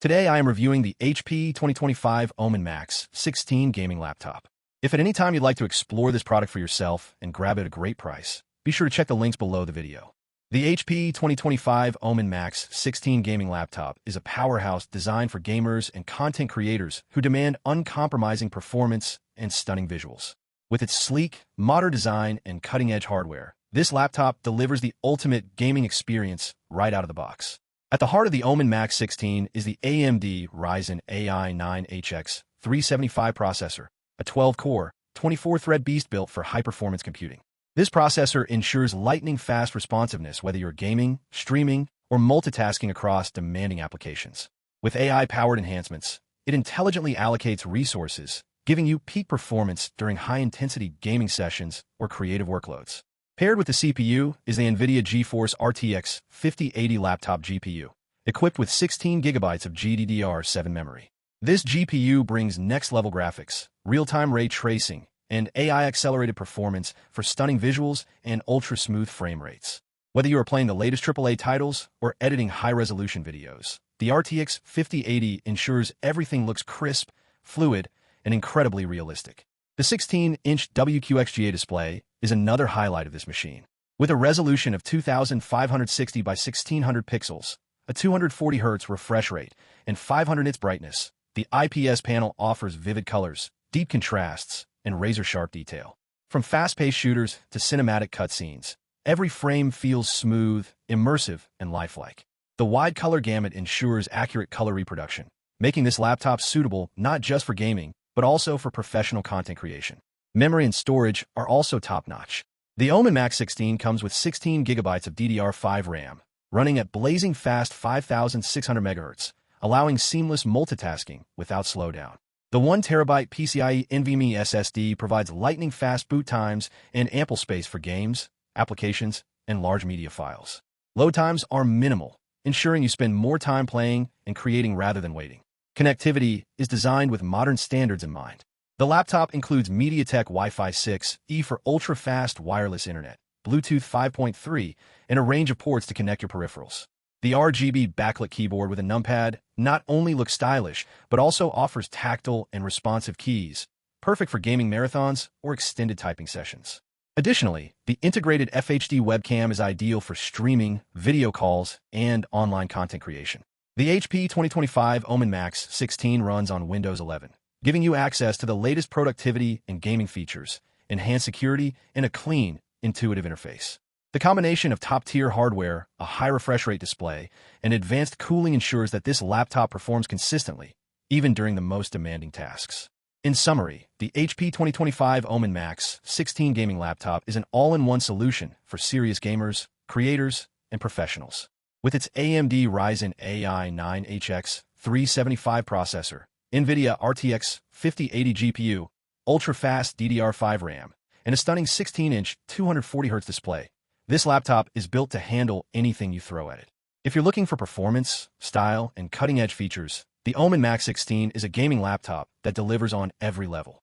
Today I am reviewing the HP 2025 Omen Max 16 gaming laptop. If at any time you'd like to explore this product for yourself and grab it at a great price, be sure to check the links below the video. The HP 2025 Omen Max 16 gaming laptop is a powerhouse designed for gamers and content creators who demand uncompromising performance and stunning visuals. With its sleek, modern design and cutting-edge hardware, this laptop delivers the ultimate gaming experience right out of the box. At the heart of the Omen Max 16 is the AMD Ryzen AI 9HX 375 processor, a 12-core, 24-thread beast built for high-performance computing. This processor ensures lightning-fast responsiveness whether you're gaming, streaming, or multitasking across demanding applications. With AI-powered enhancements, it intelligently allocates resources, giving you peak performance during high-intensity gaming sessions or creative workloads. Paired with the CPU is the NVIDIA GeForce RTX 5080 laptop GPU, equipped with 16 GB of GDDR5 memory. This GPU brings next-level graphics, real-time ray tracing, and AI-accelerated performance for stunning visuals and ultra-smooth frame rates. Whether you are playing the latest AAA titles or editing high-resolution videos, the RTX 5080 ensures everything looks crisp, fluid, and incredibly realistic. The 16-inch WQXGA display is another highlight of this machine. With a resolution of 2560 by 1600 pixels, a 240Hz refresh rate, and 500 nits brightness, the IPS panel offers vivid colors, deep contrasts, and razor-sharp detail. From fast-paced shooters to cinematic cutscenes, every frame feels smooth, immersive, and lifelike. The wide color gamut ensures accurate color reproduction, making this laptop suitable not just for gaming, but also for professional content creation. Memory and storage are also top-notch. The Omen Max 16 comes with 16 GB of DDR5 RAM, running at blazing fast 5600 MHz, allowing seamless multitasking without slowdown. The 1 TB PCIe NVMe SSD provides lightning-fast boot times and ample space for games, applications, and large media files. Load times are minimal, ensuring you spend more time playing and creating rather than waiting. Connectivity is designed with modern standards in mind. The laptop includes MediaTek Wi-Fi 6E for ultra-fast wireless internet, Bluetooth 5.3, and a range of ports to connect your peripherals. The RGB backlit keyboard with a numpad not only looks stylish, but also offers tactile and responsive keys, perfect for gaming marathons or extended typing sessions. Additionally, the integrated FHD webcam is ideal for streaming, video calls, and online content creation. The HP 2025 Omen Max 16 runs on Windows 11, giving you access to the latest productivity and gaming features, enhanced security, and a clean, intuitive interface. The combination of top-tier hardware, a high refresh rate display, and advanced cooling ensures that this laptop performs consistently, even during the most demanding tasks. In summary, the HP 2025 Omen Max 16 gaming laptop is an all-in-one solution for serious gamers, creators, and professionals. With its AMD Ryzen AI 9HX 375 processor, NVIDIA RTX 5080 GPU, ultra-fast DDR5 RAM, and a stunning 16-inch 240Hz display, this laptop is built to handle anything you throw at it. If you're looking for performance, style, and cutting-edge features, the Omen Max 16 is a gaming laptop that delivers on every level.